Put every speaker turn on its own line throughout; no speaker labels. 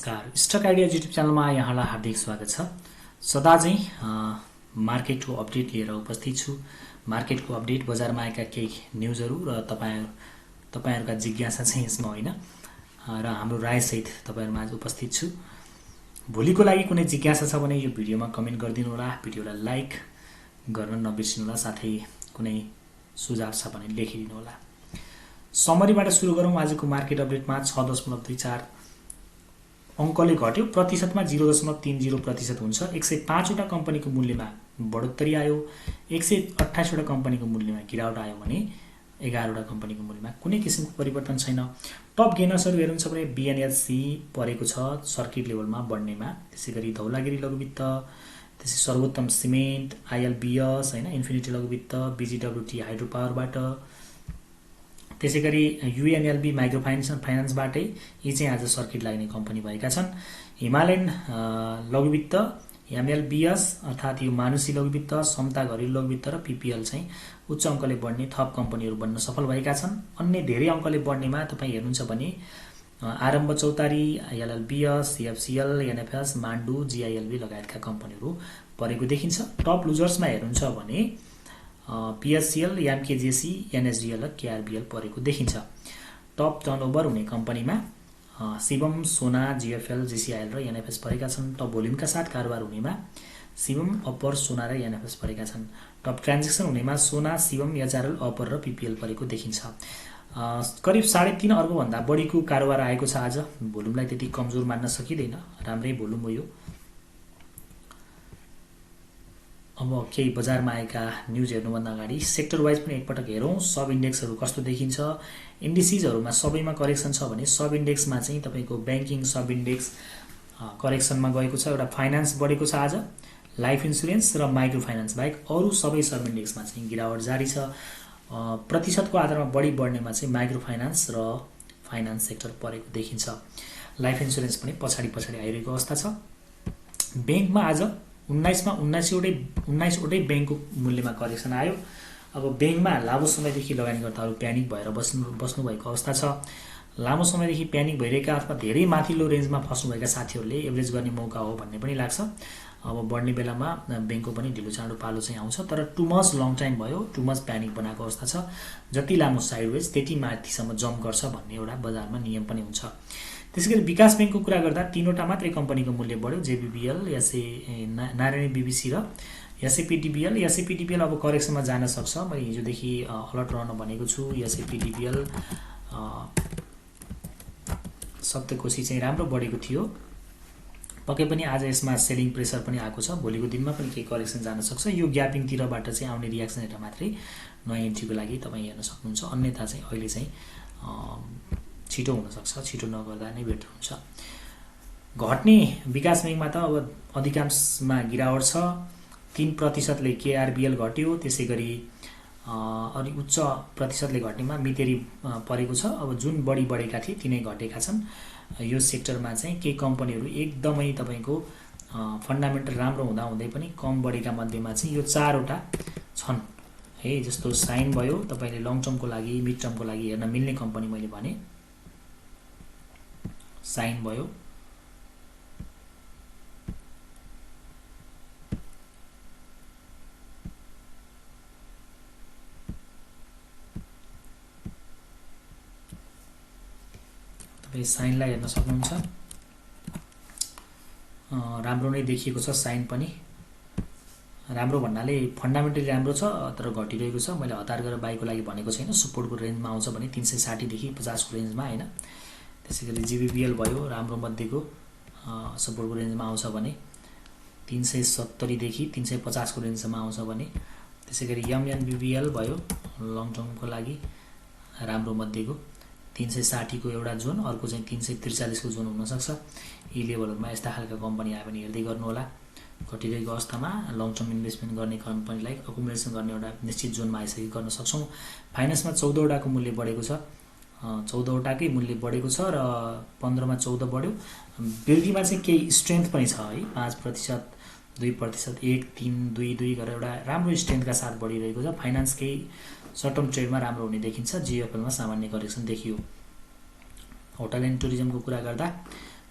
नमस्कार, stock ideas YouTube च्यानलमा यहाँलाई हार्दिक स्वागत छ। सदा चाहिँ मार्केटको अपडेट लिएर उपस्थित छु। मार्केटको अपडेट, बजारमा आएका केही न्युजहरू र तपाईहरुका जिज्ञासा चाहिँ यसमा होइन र हाम्रो रायसहित तपाईहरुमा आज उपस्थित छु। भोलिको लागि कुनै जिज्ञासा छ भने यो भिडियोमा कमेन्ट गरिदिनु होला, भिडियोलाई लाइक गर्न नबिर्सिनु होला, साथै कुनै सुझाव छ भने लेखिदिनु होला। समरीबाट सुरु गरौँ। आजको मार्केट अपडेटमा 6.24 अङ्कले घट्यो, प्रतिशतमा 0.30% हुन्छ। 105 वटा कम्पनीको मूल्यमा बढोत्तरी आयो, 128 वटा कम्पनीको मूल्यमा गिरावट आयो भने 11 वटा कम्पनीको मूल्यमा कुनै किसिमको परिवर्तन छैन। टप गेनर्सहरू हेर्नुहुन्छ भने BNLC परेको छ सर्किट लेभलमा बढ्नेमा, त्यसैगरी धौलागिरी लघुवित्त, त्यसै सर्वोत्तम सिमेन्ट, ILBS हैन, इन्फिनिटी लघुवित्त, BGWT हाइड्रो पावरबाट, त्यसैगरी UNLB माइक्रो फाइनान्सबाटै यी चाहिँ आज सर्किट लाग्ने कम्पनी भएका छन्। हिमालयन लघुवित्त, MLBS अर्थात् यो मानुषी लघुवित्त, समता घरेलु लघुवित्त र PPL चाहिँ उच्च अङ्कले बढ्ने थप कम्पनीहरू बन्न सफल भएका छन्। अन्य धेरै अङ्कले बढ्नेमा तपाईँ हेर्नुहुन्छ भने आरम्भ चौतारी, LLBS, CFCL, NFS, Mandu, GILB लगायतका कम्पनीहरू परेको देखिन्छ। टप लुजर्समा हेर्नुहुन्छ भने PSCL, MKJC, NSDL र KRBL परेको देखिन्छ। टप टर्नओभर हुने कम्पनीमा शिवम, सोना, GFL, GCIL र NFS परेका छन्। टप भोल्युमका साथ कारोबार हुनेमा शिवम, अपर, सोना र NFS परेका छन्। टप ट्रान्जेक्सन हुनेमा सोना, शिवम, HRL, अपर र PPL परेको देखिन्छ। करिब 3.5 अर्बभन्दा बढीको कारोबार आएको छ आज। भोल्युमलाई त्यति कमजोर मान्न सकिँदैन, राम्रै भोल्युम हो यो। अब केही बजारमा आएका न्युज हेर्नुभन्दा अगाडि सेक्टर वाइज पनि एकपटक हेरौँ। सब इन्डेक्सहरू कस्तो देखिन्छ। इन्डिसिजहरूमा सबैमा करेक्सन छ भने सब इन्डेक्समा चाहिँ तपाईँको ब्याङ्किङ सब इन्डेक्स करेक्सनमा गएको छ। एउटा फाइनान्स बढेको छ आज, लाइफ इन्सुरेन्स र माइक्रो फाइनान्स बाहेक अरू सबै सब इन्डेक्समा चाहिँ गिरावट जारी छ। प्रतिशतको आधारमा बढी बढ्नेमा चाहिँ माइक्रो फाइनान्स र फाइनान्स सेक्टर परेको देखिन्छ। लाइफ इन्सुरेन्स पनि पछाडि आइरहेको अवस्था छ। ब्याङ्कमा आज 19 वटै ब्याङ्कको मूल्यमा करेक्सन आयो। अब ब्याङ्कमा लामो समयदेखि लगानीकर्ताहरू प्यानिक भएर बस्नु भएको अवस्था छ। लामो समयदेखि प्यानिक भइरहेका अथवा धेरै माथिल्लो रेन्जमा फस्नुभएका साथीहरूले एभरेज गर्ने मौका हो भन्ने पनि लाग्छ। अब बढ्ने बेलामा ब्याङ्कको पनि ढिलो चाँडो पालो चाहिँ आउँछ, तर टु मच लङ टाइम भयो, टु मच प्यानिक बनाएको अवस्था छ। जति लामो साइडवेज त्यति माथिसम्म जम्प गर्छ भन्ने एउटा बजारमा नियम पनि हुन्छ। त्यसैगरी विकास ब्याङ्कको कुरा गर्दा 3वटा मात्रै कम्पनीको मूल्य बढ्यो, JBBL, नारायणी BBC र SAPDBL। SAPDBL अब करेक्सनमा जान सक्छ। मैले हिजोदेखि अलर्ट रहन भनेको छु। SAPDBL सप्तकोशी चाहिँ राम्रो बढेको थियो, पक्कै पनि आज यसमा सेलिङ प्रेसर पनि आएको छ। भोलिको दिनमा पनि केही करेक्सन जान सक्छ। यो ग्यापिङतिरबाट चाहिँ आउने रियाक्सन हेरेर मात्रै नयाँ इन्ट्रीको लागि तपाईँ हेर्न सक्नुहुन्छ। अन्यथा चाहिँ अहिले चाहिँ छिटो हुनसक्छ, छिटो नगर्दा नै बेटर हुन्छ। घट्ने विकास ब्याङ्कमा त अब अधिकांशमा गिरावट छ। 3%ले KRBL घट्यो, त्यसै गरी अलि उच्च प्रतिशतले घट्नेमा मितेरी परेको छ। अब जुन बढेका थिए तिनै घटेका छन्। यो सेक्टरमा चाहिँ केही कम्पनीहरू एकदमै तपाईँको फन्डामेन्टल राम्रो हुँदै पनि कम बढेका मध्येमा चाहिँ यो 4वटा छन् है। जस्तो साइन भयो, तपाईँले लङ टर्मको लागि, मिड टर्मको लागि हेर्न मिल्ने कम्पनी मैले भने साइन भयो, तपाईँ साइनलाई हेर्न सक्नुहुन्छ। राम्रो नै देखिएको छ। साइन पनि राम्रो भन्नाले फन्डामेन्टली राम्रो छ, तर घटिरहेको छ। मैले हतार गरेर बाईको लागि भनेको छैन। सपोर्टको रेन्जमा आउँछ भने 360 देखि 50 को रेन्जमा हैन। त्यसैगरी JBBL भयो, राम्रो मध्येको सपोर्टको रेन्जमा आउँछ भने 370 देखि 350 को रेन्जसम्म आउँछ भने। त्यसैगरी MNBBL भयो, लङ टर्मको लागि राम्रो मध्येको 360 को एउटा जोन, अर्को चाहिँ 343 को जोन हुनसक्छ। यी लेभलहरूमा यस्ता खालका कम्पनी आयो भने हेर्दै गर्नु होला। घटिरहेको अवस्थामा लङ टर्म इन्भेस्टमेन्ट गर्ने कम्पनीलाई अकुमुलेसन गर्ने एउटा निश्चित जोनमा आइसकेको गर्न सक्छौँ। फाइनेन्समा 14 वटाको मूल्य बढेको छ, 14 वटाकै मूल्य बढेको छ र 15 मा 14 बढ्यो। वृद्धिमा चाहिँ केही स्ट्रेन्थ पनि छ है। 5%, 2%, 1, 3, 2, 2 गरेर एउटा राम्रो स्ट्रेन्थका साथ बढिरहेको छ। फाइनान्स केही सर्ट टर्म ट्रेडमा राम्रो हुने देखिन्छ। GFL मा सामान्य करेक्सन देखियो। होटल एन्ड टुरिज्मको कुरा गर्दा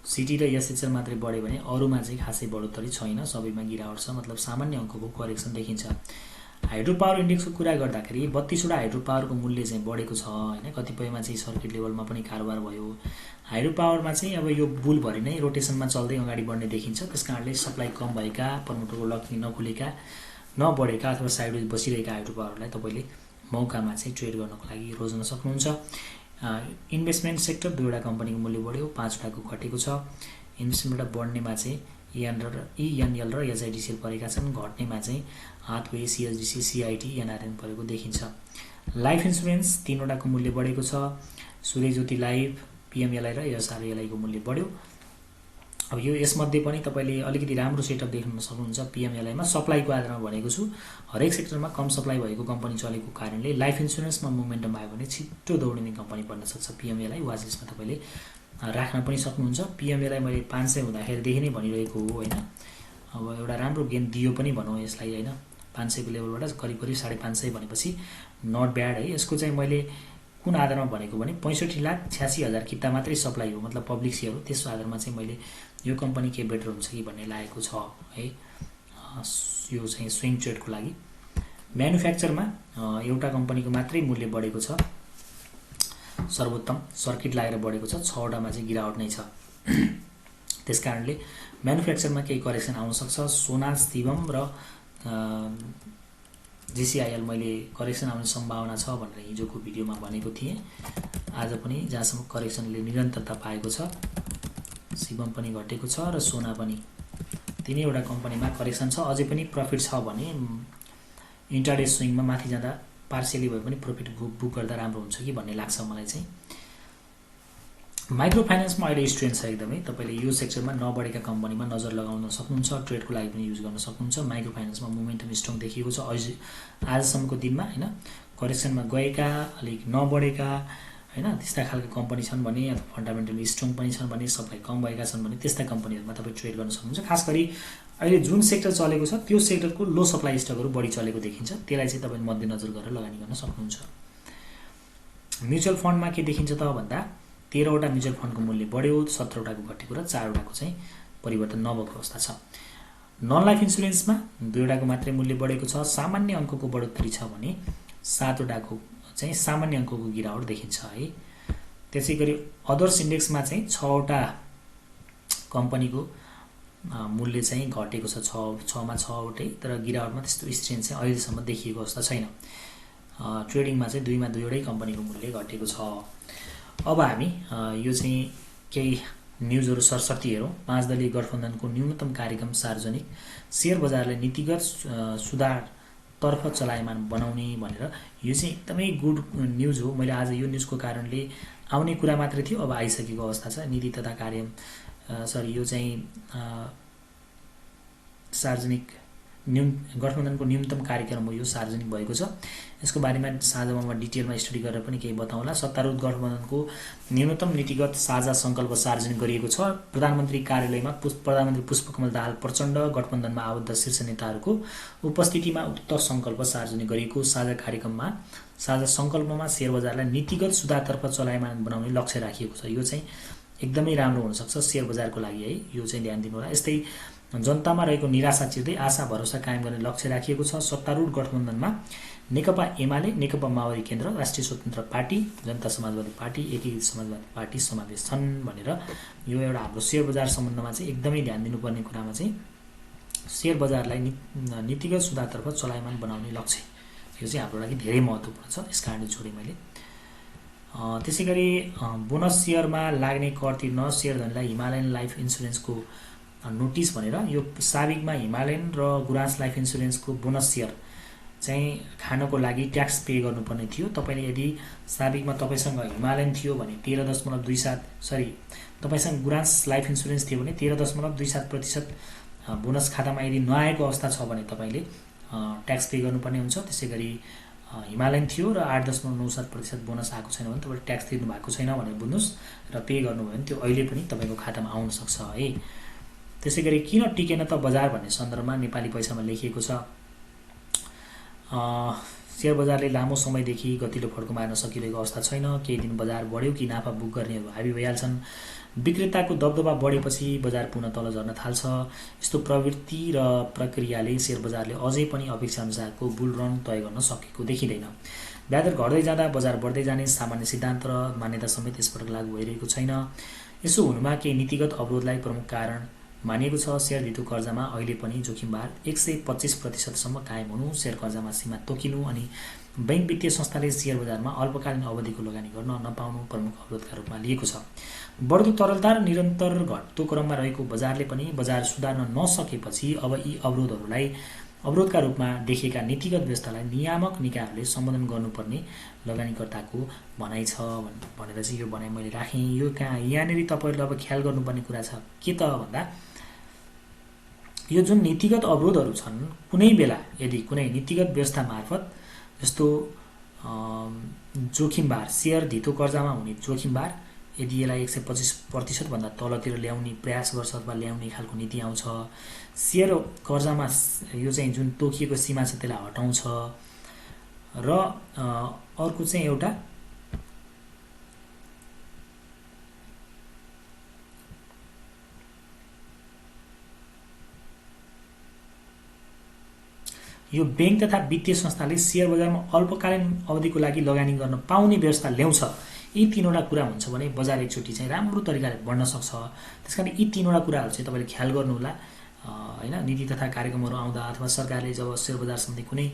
सिटी र एसएचएल मात्रै बढ्यो भने अरूमा चाहिँ खासै बढोत्तरी छैन, सबैमा गिरावट छ, मतलब सामान्य अङ्कको करेक्सन देखिन्छ। हाइड्रो पावर इन्डेक्सको कुरा गर्दाखेरि 32वटा हाइड्रो पावरको मूल्य चाहिँ बढेको छ हैन। कतिपयमा चाहिँ सर्किट लेभलमा पनि कारोबार भयो। हाइड्रो पावरमा चाहिँ अब यो बुलभरि नै रोटेसनमा चल्दै अगाडि बढ्ने देखिन्छ, त्यसकारणले सप्लाई कम भएका, प्रमोटरको लकिङ नखुलेका, नबढेका अथवा साइडवेज बसिरहेका हाइड्रो पावरलाई तपाईँले मौकामा चाहिँ ट्रेड गर्नको लागि रोज्न सक्नुहुन्छ। इन्भेस्टमेन्ट सेक्टर 2वटा कम्पनीको मूल्य बढ्यो, 5वटाको घटेको छ। इन्भेस्टमेन्टबाट बढ्नेमा चाहिँ इएनएल र एचआइडिसिएल परेका छन्, घट्नेमा चाहिँ हाथवे, सिएसडिसी, सिआइटी, एनआरएन परेको देखिन्छ। लाइफ इन्सुरेन्स 3वटाको मूल्य बढेको छ, सूर्यज्योति लाइफ, पिएमएलआई र एसआरएलआईको मूल्य बढ्यो। अब यो यसमध्ये पनि तपाईँले अलिकति राम्रो सेटअप देख्न सक्नुहुन्छ। पिएमएलआईमा सप्लाईको आधारमा भनेको छु, हरेक सेक्टरमा कम सप्लाई भएको कम्पनी चलेको कारणले लाइफ इन्सुरेन्समा मोमेन्टम आयो भने छिट्टो दौडिने कम्पनी बन्न सक्छ। पिएमएलआई वाचलिस्टमा तपाईँले राख्न पनि सक्नुहुन्छ। पिएमएलआई मैले 500 हुँदाखेरिदेखि नै भनिरहेको हो हैन। अब एउटा राम्रो गेन दियो पनि भनौँ यसलाई हैन, 500 को लेभलबाट करिब 550 भनेपछि नट ब्याड है। यसको चाहिँ मैले कुन आधारमा भनेको भने 65,86,000 किता मात्रै सप्लाई हो, मतलब पब्लिक सेयर हो। त्यसको आधारमा चाहिँ मैले यो कम्पनी के बेटर हुन्छ कि भन्ने लागेको छ है, यो चाहिँ स्विङ ट्रेडको लागि। म्यानुफ्याक्चरमा एउटा कम्पनीको मात्रै मूल्य बढेको छ, सर्वोत्तम सर्किट लागेर बढेको छ, 6वटामा चाहिँ गिरावट नै छ। त्यसकारणले म्यानुफ्याक्चरमा केही करेक्सन आउन सक्छ। सोना, शिवम र जेसीआईएल मैले करेक्सन आउने सम्भावना छ भनेर हिजोको भिडियोमा भनेको थिएँ। आज पनि जहाँसम्म करेक्सनले निरन्तरता पाएको छ, शिवम पनि घटेको छ र सोना पनि, 3वटा कम्पनीमा करेक्सन छ। अझै पनि प्रफिट छ भने इन्टरडे स्विङमा माथि जाँदा पार्सियली भए पनि प्रफिट बुक गर्दा राम्रो हुन्छ कि भन्ने लाग्छ मलाई चाहिँ। माइक्रो फाइनेन्समा अहिले स्ट्रेन्थ छ एकदमै। तपाईँले यो सेक्टरमा नबढेका कम्पनीमा नजर लगाउन सक्नुहुन्छ, ट्रेडको लागि पनि युज गर्न सक्नुहुन्छ। माइक्रो फाइनेन्समा मोमेन्टम स्ट्रङ देखिएको छ आजसम्मको दिनमा हैन। करेक्सनमा गएका, अलिक नबढेका हैन, त्यस्ता खालका कम्पनी छन् भने, अथवा फन्डामेन्टली स्ट्रङ पनि छन् भने, सप्लाई कम भएका छन् भने त्यस्ता कम्पनीहरुमा तपाईँ ट्रेड गर्न सक्नुहुन्छ। खास गरी अहिले जुन सेक्टर चलेको छ त्यो सेक्टरको लो सप्लाई स्टकहरु बढी चलेको देखिन्छ, त्यसलाई चाहिँ तपाईले मध्यनजर गरेर लगानी गर्न सक्नुहुन्छ। म्युचुअल फन्डमा के देखिन्छ त भन्दा 13वटा म्युचुअल फन्डको मूल्य बढ्यो, 17वटाको घटेको र 4वटाको चाहिँ परिवर्तन नभएको अवस्था छ। नन लाइफ इन्सुरेन्समा 2वटाको मात्रै मूल्य बढेको छ, सामान्य अङ्कको बढोत्तरी छ भने 7वटाको चाहिँ सामान्य अङ्कको गिरावट देखिन्छ है। त्यसैगरी अदर्स इन्डेक्समा चाहिँ 6वटा कम्पनीको मूल्य चाहिँ घटेको छ, 6 मा 6वटै, तर गिरावटमा त्यस्तो स्ट्रेन्थ चाहिँ अहिलेसम्म देखिएको अवस्था छैन। ट्रेडिङमा चाहिँ 2 मा 2वटै कम्पनीको मूल्य घटेको छ। अब हामी यो चाहिँ केही न्युजहरु सरसर्ती हेरौँ। 5 दलीय गठबन्धनको न्यूनतम कार्यक्रम सार्वजनिक, शेयर बजारलाई नीतिगत सुधार तर्फ चलायमान बनाउने भनेर, यो चाहिँ एकदमै गुड न्युज हो। मैले आज यो न्युजको कारणले आउने कुरा मात्रै थियो, अब आइसकेको अवस्था छ। नीति तथा कार्य यो चाहिँ सार्वजनिक गठबन्धनको न्यूनतम कार्यक्रम हो, यो सार्वजनिक भएको छ। यसको बारेमा साझामा म डिटेलमा स्टडी गरेर पनि केही बताउँला। सत्तारूढ गठबन्धनको न्यूनतम नीतिगत साझा संकल्प सार्वजनिक गरिएको छ। प्रधानमन्त्री कार्यालयमा प्रधानमन्त्री पुष्पकमल दाहाल प्रचण्ड गठबन्धनमा आबद्ध शीर्ष नेताहरूको उपस्थितिमा उक्त संकल्प सार्वजनिक गरिएको साझा कार्यक्रममा साझा संकल्पमा शेयर बजारलाई नीतिगत सुधारतर्फ चलायमान बनाउने लक्ष्य राखिएको छ। यो चाहिँ एकदमै राम्रो हुन सक्छ शेयर बजारको लागि है, यो चाहिँ ध्यान दिनु होला। यस्तै जनतामा रहेको निराशा चिर्दै आशा भरोसा कायम गर्ने लक्ष्य राखिएको छ। सत्तारूढ गठबन्धनमा नेकपा एमाले, नेकपा माओवादी केन्द्र, राष्ट्रिय स्वतन्त्र पार्टी, जनता समाजवादी पार्टी, एकीकृत समाजवादी पार्टी समावेश छन् भनेर यो एउटा हाम्रो शेयर बजार सम्बन्धमा चाहिँ एकदमै ध्यान दिनुपर्ने कुरामा चाहिँ शेयर बजारलाई नीतिगत सुधारतर्फ चलायमान बनाउने लक्ष्य, यो चाहिँ हाम्रो लागि धेरै महत्त्वपूर्ण छ। यसकारणले छोडे मैले। त्यसैगरी बोनस शेयरमा लाग्ने कर तिर्न शेयर धनीलाई हिमालयन लाइफ इन्सुरेन्सको नोटिस भनेर, यो साबिकमा हिमालयन र गुराँस लाइफ इन्सुरेन्सको बोनस शेयर चाहिँ खानको लागि ट्याक्स पे गर्नुपर्ने थियो। तपाईले यदि साबिकमा तपाईसँग हिमालयन थियो भने 13.27 तपाईसँग गुराँस लाइफ इन्सुरेन्स थियो भने 13.27% बोनस खातामा यदि नआएको अवस्था छ भने तपाईले ट्याक्स पे गर्नुपर्ने हुन्छ। त्यसैगरी हिमालयन थियो र 8.97% बोनस आएको छैन भने तपाईले ट्याक्स तिर्नु भएको छैन भनेर बुझ्नुस् र पे गर्नुभयो भने त्यो अहिले पनि तपाईको खातामा आउन सक्छ है। त्यसैगरी किन टिकेन त बजार भन्ने सन्दर्भमा नेपाली पैसामा लेखिएको छ। शेयर बजारले लामो समयदेखि गतिलो फड्को मार्न सकिरहेको अवस्था छैन। केही दिन बजार बढ्यो कि नाफा बुक गर्नेहरू हाबी भइहाल्छन्। विक्रेताको दबदबा बढेपछि बजार पुनः तल झर्न थाल्छ। यस्तो प्रवृत्ति र प्रक्रियाले शेयर बजारले अझै पनि अपेक्षा अनुसारको बुल रन तय गर्न सकेको देखिँदैन। ब्याज दर घट्दै जाँदा बजार बढ्दै जाने सामान्य सिद्धान्त र मान्यता समेत यसपटक लागू भइरहेको छैन। यसो हुनुमा केही नीतिगत अवरोधलाई प्रमुख कारण मानिएको छ। शेयर धितो कर्जामा अहिले पनि जोखिमभार 125% कायम हुनु, शेयर कर्जामा सीमा तोकिनु अनि बैंक वित्तीय संस्थाले शेयर बजारमा अल्पकालीन अवधिको लगानी गर्न नपाउनु प्रमुख अवरोधका रूपमा लिएको छ। बढ्दो तरलता र निरन्तर घट्दो क्रममा रहेको बजारले पनि बजार सुधार्न नसकेपछि अब यी अवरोधका रूपमा देखिएका नीतिगत व्यवस्थालाई नियामक निकायहरूले सम्बोधन गर्नुपर्ने लगानीकर्ताको भनाइ छ भनेर चाहिँ यो भनाइ मैले राखेँ। यो यहाँनिर तपाईँहरूले अब ख्याल गर्नुपर्ने कुरा छ के त भन्दा यो जुन नीतिगत अवरोधहरू छन्, कुनै बेला यदि कुनै नीतिगत व्यवस्था मार्फत जस्तो जोखिमभार शेयर धितो कर्जामा हुने जोखिमभार यदि यसलाई 125% भन्दा तलतिर ल्याउने प्रयास गर्छ अथवा ल्याउने खालको नीति आउँछ, शेयर कर्जामा यो चाहिँ जुन तोकिएको सीमा छ त्यसलाई हटाउँछ र अर्को चाहिँ एउटा यो बैंक तथा वित्तीय संस्थाले शेयर बजारमा अल्पकालीन अवधिको लागि लगानी गर्न पाउने व्यवस्था ल्याउँछ। यी तीनवटा कुरा हुन्छ भने बजार एकचोटि चाहिँ राम्रो तरिकाले बढ्न सक्छ। त्यसकारण यी तीनवटा कुराहरू चाहिँ तपाईँले ख्याल गर्नुहोला हैन। नीति तथा कार्यक्रमहरू आउँदा अथवा सरकारले जब शेयर बजार सम्बन्धी कुनै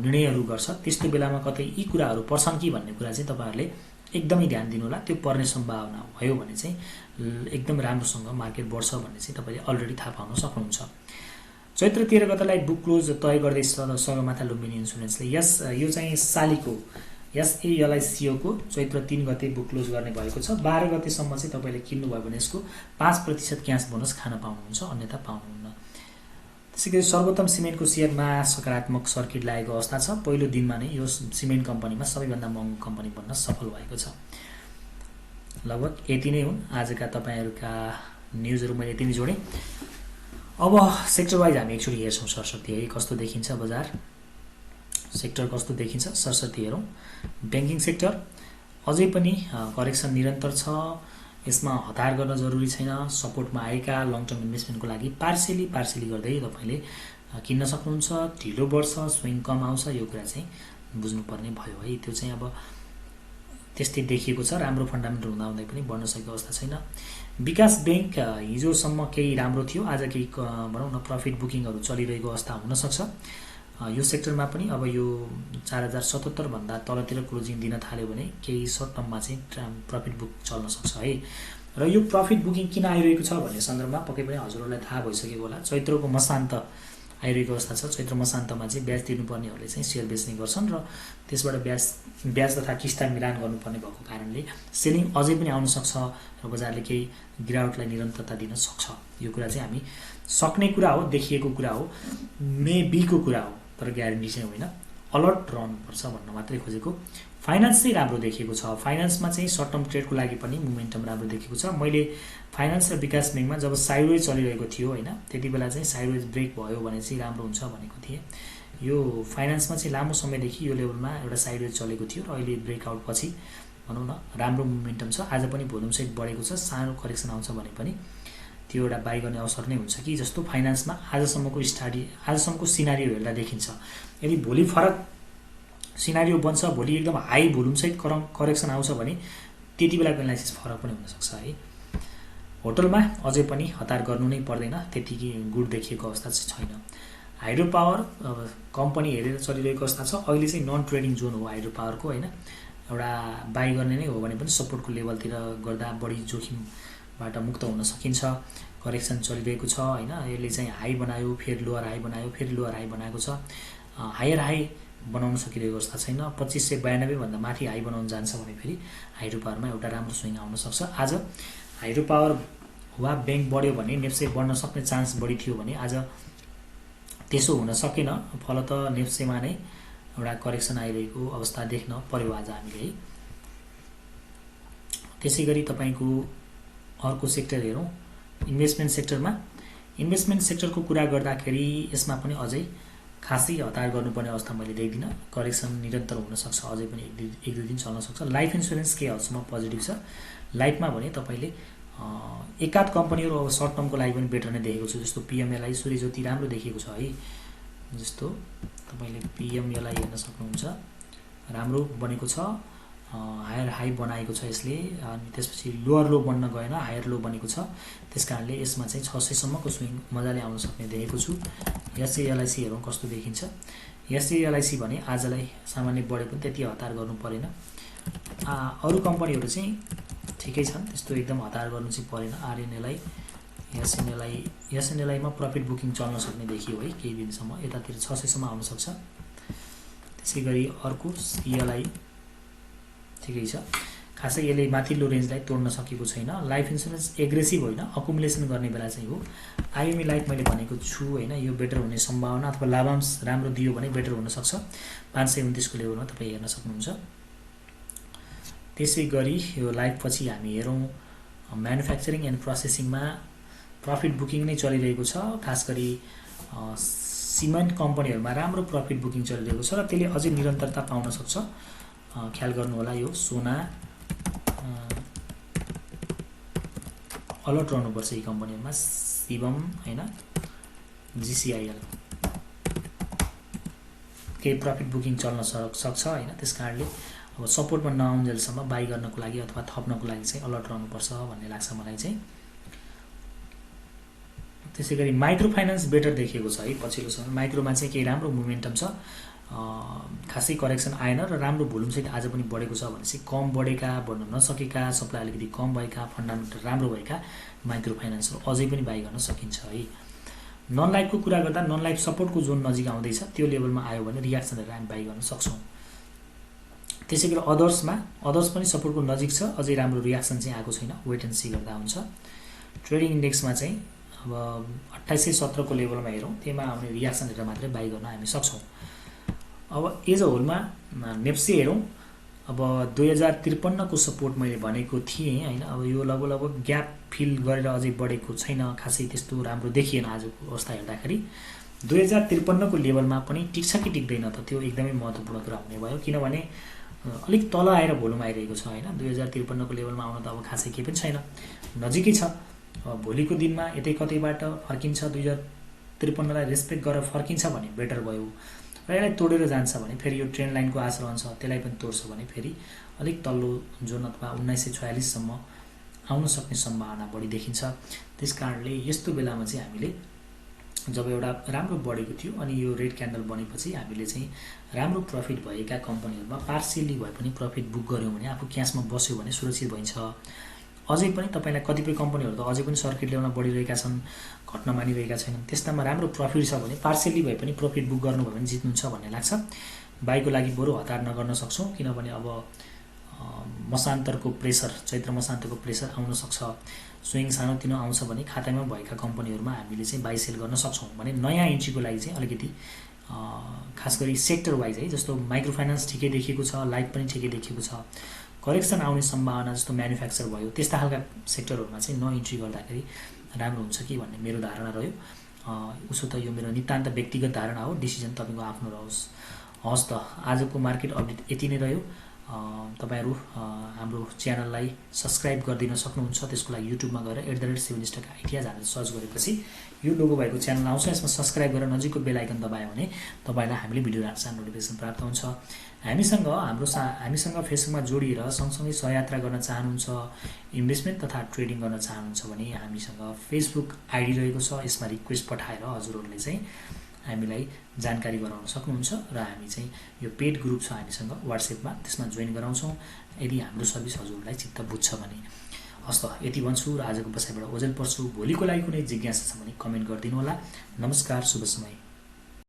निर्णयहरू गर्छ त्यस्तो बेलामा कतै यी कुराहरू पर्छन् कि भन्ने कुरा चाहिँ तपाईँहरूले एकदमै ध्यान दिनुहोला। त्यो पर्ने सम्भावना भयो भने चाहिँ एकदम राम्रोसँग मार्केट बढ्छ भन्ने चाहिँ तपाईँले अलरेडी थाहा पाउन सक्नुहुन्छ। चैत्र 13 गतेलाई बुक क्लोज तय गर्दै सगरमाथा लुम्बिनी इन्सुरेन्सले यो चाहिँ सालीको SELICO को चैत्र 3 गते बुक क्लोज गर्ने भएको छ। 12 गतेसम्म चाहिँ तपाईँले किन्नुभयो भने यसको 5% क्यास बोनस खान पाउनुहुन्छ, अन्यथा पाउनुहुन्न। त्यसैगरी सर्वोत्तम सिमेन्टको सेयरमा सकारात्मक सर्किट लागेको अवस्था छ। पहिलो दिनमा नै यो सिमेन्ट कम्पनीमा सबैभन्दा महँगो कम्पनी बन्न सफल भएको छ। लगभग यति नै हुन् आजका तपाईँहरूका न्युजहरू मैले यति नै जोडेँ। अब सेक्टर वाइज हामी एकचोटि हेर्छौँ सरस्वती है कस्तो देखिन्छ बजार, सेक्टर कस्तो देखिन्छ सरस्वती हेरौँ। ब्याङ्किङ सेक्टर अझै पनि करेक्सन निरन्तर छ, यसमा हतार गर्न जरुरी छैन। सपोर्टमा आएका लङ टर्म इन्भेस्टमेन्टको लागि पार्सियली गर्दै तपाईँले किन्न सक्नुहुन्छ। ढिलो बढ्छ, स्विङ कम आउँछ, यो कुरा चाहिँ बुझ्नुपर्ने भयो है। त्यो चाहिँ अब त्यस्तै देखिएको छ। राम्रो फन्डामेन्टल हुँदाहुँदै पनि बढ्न सकेको अवस्था छैन। विकास बैंक हिजोसम्म केही राम्रो थियो, आज केही भनौँ न प्रफिट बुकिङहरू चलिरहेको अवस्था हुनसक्छ। यो सेक्टरमा पनि अब यो 4077 भन्दा तलतिर क्लोजिङ दिन थाल्यो भने केही सर्ट टर्ममा चाहिँ प्रफिट बुक चल्न सक्छ है। र यो प्रफिट बुकिङ किन आइरहेको छ भन्ने सन्दर्भमा पक्कै पनि हजुरहरूलाई थाहा भइसकेको होला। चैत्रको मसान्त आइरहेको अवस्था छ। चैत्र मसान्तमा चाहिँ ब्याज तिर्नुपर्नेहरूले चाहिँ सेयर बेच्ने गर्छन् र त्यसबाट ब्याज तथा किस्ता मिलान गर्नुपर्ने भएको कारणले सेलिङ अझै पनि आउन सक्छ र बजारले केही गिरावटलाई निरन्तरता दिन सक्छ। यो कुरा चाहिँ हामी सक्ने कुरा हो, देखिएको कुरा हो, मेबीको कुरा हो, तर ग्यारेन्टी चाहिँ होइन। अलर्ट रहनुपर्छ भन्न मात्रै खोजेको। फाइनान्स चाहिँ राम्रो देखिएको छ। फाइनान्समा चाहिँ सर्ट टर्म ट्रेडको लागि पनि मोमेन्टम राम्रो देखिएको छ। मैले फाइनान्स र विकास ब्याङ्कमा जब साइडवेज चलिरहेको थियो होइन त्यति बेला चाहिँ साइडवेज ब्रेक भयो भने चाहिँ राम्रो हुन्छ भनेको थिएँ। यो फाइनान्समा चाहिँ लामो समयदेखि यो लेभलमा एउटा साइडवेज चलेको थियो र अहिले ब्रेकआउट पछि भनौँ न राम्रो मोमेन्टम छ। आज पनि भोल्युम सहित बढेको छ। सानो करेक्सन आउँछ भने पनि त्यो एउटा बाई गर्ने अवसर नै हुन्छ कि जस्तो फाइनान्समा आजसम्मको सिनारियो हेर्दा देखिन्छ। यदि भोलि फरक सिनारियो बन्छ, भोलि एकदम हाई भोल्युम सहित करेक्सन आउँछ भने त्यति बेलाको एनालाइसिस फरक पनि हुनसक्छ है। होटलमा अझै पनि हतार गर्नु नै पर्दैन, त्यतिकै गुड देखिएको अवस्था चाहिँ छैन। हाइड्रो पावर अब कम्पनी हेरेर चलिरहेको अवस्था छ। अहिले चाहिँ नन ट्रेडिङ जोन हो हाइड्रो पावरको होइन। एउटा बाई गर्ने नै हो भने पनि सपोर्टको लेभलतिर गर्दा बढी जोखिमबाट मुक्त हुन सकिन्छ। करेक्सन चलिरहेको छ होइन। यसले चाहिँ हाई बनायो, फेरि लोअर हाई बनायो, फेरि लोअर हाई बनाएको छ। हायर हाई बनाउन सकिरहेको अवस्था छैन। 2592 भन्दा माथि हाई बनाउन जान्छ भने फेरि हाइड्रो पावरमा एउटा राम्रो स्विङ आउन सक्छ। आज हाइड्रो पावर वा ब्याङ्क बढ्यो भने नेप्से बढ्न सक्ने चान्स बढी थियो भने आज त्यसो हुन सकेन। फलत नेप्सेमा नै एउटा करेक्सन आइरहेको अवस्था देख्न पर्यो आज हामीले है। त्यसै गरी तपाईँको अर्को सेक्टर हेरौँ इन्भेस्टमेन्ट सेक्टरमा। इन्भेस्टमेन्ट सेक्टरको कुरा गर्दाखेरि यसमा पनि अझै खासै हतार गर्नुपर्ने अवस्था मैले देख्दिनँ। करेक्सन निरन्तर हुनसक्छ, अझै पनि एक दुई दिन चल्न सक्छ। लाइफ इन्सुरेन्स केही हदसम्म पोजिटिभ छ। लाइफमा भने तपाईँले एकाध कम्पनीहरु अब सर्ट टर्मको लागि पनि बेटर नै देखेको छु, जस्तो पिएमएलआई सूर्यज्योति राम्रो देखिएको छ है। जस्तो तपाईले पिएमएलआई हेर्न सक्नुहुन्छ, राम्रो बनेको छ, हायर हाई बनाएको छ यसले, अनि त्यसपछि लोअर लो बन्न गएन, हायर लो बनेको छ। त्यसकारणले यसमा चाहिँ 600 सम्मको स्विङ मजाले आउन सक्ने देखेको छु। एसएएलआईसी हेरौँ कस्तो देखिन्छ। एसएएलआईसी भने आजलाई सामान्य बढे पनि त्यति हतार गर्नु परेन। अरु कम्पनीहरु चाहिँ ठिकै छन्, त्यस्तो एकदम हतार गर्नु चाहिँ परेन। आरएनएलआई, एसएनएलआई मा प्रॉफिट बुकिङ चल्न सक्ने देखियो है केही दिनसम्म, यतातिर 600 सम्म आउन सक्छ। त्यसैगरी अर्को सीएलआई ठिकै छ, खासै यसले माथिल्लो रेन्जलाई तोड्न सकेको छैन। लाइफ इन्स्योरेन्स एग्रेसिभ होइन, अकुमुलेसन गर्ने बेला चाहिँ हो। आइएमई लाइफ मैले भनेको छु हैन, यो बेटर हुने सम्भावना अथवा लाभांश राम्रो दियो भने बेटर हुन सक्छ। 529 को लेभलमा तपाई हेर्न सक्नुहुन्छ। त्यसैगरी यो लाइफ पछि हामी हेरौं म्यानुफ्याक्चरिङ एन्ड प्रोसेसिङमा प्रॉफिट बुकिङ नै चलिरहेको छ। खास गरी सिमेन्ट कम्पनीहरुमा राम्रो प्रॉफिट बुकिङ चलिरहेको छ र त्यसले अझै निरन्तरता पाउन सक्छ। ख्याल गर्नु होला, यो सोना अलर्ट रहनुपर्छ यी कम्पनीहरुमा। शिवम हैन, जीसीआईएल केही प्रॉफिट बुकिङ चल्न सक्छ हैन। त्यसकारणले अब सपोर्टमा नआउन्जेलसम्म बाइ गर्नको लागि अथवा थप्नको लागि चाहिँ अलर्ट रहनुपर्छ भन्ने लाग्छ मलाई चाहिँ। त्यसैगरी माइक्रो फाइनान्स बेटर देखिएको छ है पछिल्लो समय। माइक्रोमा चाहिँ केही राम्रो मोमेन्टम छ, खासै करेक्सन आएन र राम्रो भोल्युम चाहिँ आज पनि बढेको छ भनेपछि कम बढेका, बढ्न नसकेका, सप्लाई अलिकति कम भएका, फन्डामेन्टल राम्रो भएका माइक्रो फाइनान्सहरु अझै पनि बाइ गर्न सकिन्छ है। नन लाइफको कुरा गर्दा नन लाइफ सपोर्टको जोन नजिक आउँदैछ, त्यो लेभलमा आयो भने रियाक्सन हेरेर हामी बाइ गर्न सक्छौं। त्यसैगरी अदर्स पनि सपोर्टको नजिक छ, अझै राम्रो रियाक्सन चाहिँ आएको छैन, वेट एन्ड सी गर्दा हुन्छ। ट्रेडिङ इन्डेक्समा चाहिँ अब 2817 को लेभलमा हेरौं, त्यसमा आउने रियाक्सन हेरेर मात्रै बाइ गर्न हामी सक्छौं। अब एज अ होलमा नेप्से हेरौं, अब 2053 को सपोर्ट मैले भनेको थिएँ हैन। अब यो लगभग ग्याप फिल गरेर अझै बढेको छैन, खासै त्यस्तो राम्रो देखिएन आजको अवस्था हेर्दाखेरि। 2053 को लेभलमा पनि टिक्छ कि टिक्दैन त, त्यो एकदमै महत्त्वपूर्ण कुरा हुने भयो, किनभने अलिक तल आएर भोल्युम आइरहेको छ हैन। 2053 को लेभलमा आउन त अब खासै केही पनि छैन, नजिकै छ। भोलिको दिनमा यतै कतैबाट फर्किन्छ, 2053 लाई रेस्पेक्ट गरेर फर्किन्छ भने बेटर भयो। र यसलाई तोडेर जान्छ भने फेरि यो ट्रेन्ड लाइनको आस रहन्छ, त्यसलाई पनि तोड्छ भने फेरि अलिक तल्लो जोन अथवा 1946 सम्म आउन सक्ने सम्भावना बढी देखिन्छ। त्यसकारणले यस्तो बेलामा चाहिँ हामीले जब एउटा राम्रो बढेको थियो अनि यो रेड क्यान्डल बनेपछि हामीले चाहिँ राम्रो प्रॉफिट भएका कम्पनीहरुमा पार्शियली भए पनि प्रॉफिट बुक गर्यौं भने आफू क्याशमा बस्यो भने सुरक्षित भइन्छ। अझै पनि तपाईलाई कतिपय कम्पनीहरु त अझै पनि सर्किट लेभलमा बढिरहेका छन्, घट्न मानिरहेका छैनन्, त्यस्तामा राम्रो प्रॉफिट छ भने पार्शियली भए पनि प्रॉफिट बुक गर्नुभयो भने जित्नुहुन्छ भन्ने लाग्छ। बाइको लागि बरु हतार नगर्न सक्छौं, किनभने अब मसान्तरको प्रेसर, चैत्र मसान्तको प्रेसर आउन सक्छ। स्विङ सानोतिनो आउँछ भने खातामा भएका कम्पनीहरुमा हामीले चाहिँ बाइ सेल गर्न सक्छौं भने नयाँ इन्ट्रीको लागि चाहिँ अलिकति खास गरी सेक्टर वाइज है, जस्तो माइक्रो फाइनान्स ठिकै देखिएको छ, लाइफ पनि ठिकै देखिएको छ। करेक्सन आउने सम्भावना जस्तो म्यानुफ्याक्चर भयो, त्यस्ता खालका सेक्टरहरुमा चाहिँ नो इन्ट्री गर्दाखेरि राम्रो हुन्छ कि भन्ने मेरो धारणा रह्यो। उसो त यो मेरो नितान्त व्यक्तिगत धारणा हो, डिसिजन तपाईको आफ्नो रहोस्। हस् त, आजको मार्केट अपडेट यति नै रह्यो। तपाईहरु हाम्रो च्यानललाई सब्स्क्राइब गरिदिन सक्नुहुन्छ। त्यसको लागि युट्युबमा गएर @7stockideas भनेर सर्च गरेपछि यो लोगो भएको च्यानल आउँछ। यसमा सब्स्क्राइब गरेर नजिकको बेल आइकन दबायो भने तपाईलाई हामीले भिडियो राख्दा नोटिफिकेसन प्राप्त हुन्छ। हामीसँग फेसबुकमा जोडिएर सँगसँगै सहयात्रा गर्न चाहनुहुन्छ, इन्भेस्टमेन्ट तथा ट्रेडिङ गर्न चाहनुहुन्छ भने हामीसँग फेसबुक आइडी रहेको छ। यसमा रिक्वेस्ट पठाएर हजुरहरूले चाहिँ हामीलाई जानकारी गराउन सक्नुहुन्छ र हामी चाहिँ यो पेड ग्रुप छ हामीसँग WhatsApp मा, त्यसमा जोइन गराउँछौं यदि हाम्रो सर्भिस हजुरलाई चित्त बुझ्छ भने। हस् त, यति भन्छु र आजको बसाइबाट ओझेल पर्छु। भोलिको लागि कुनै जिज्ञासा छ भने कमेन्ट गरिदिनु होला। नमस्कार, शुभ समय।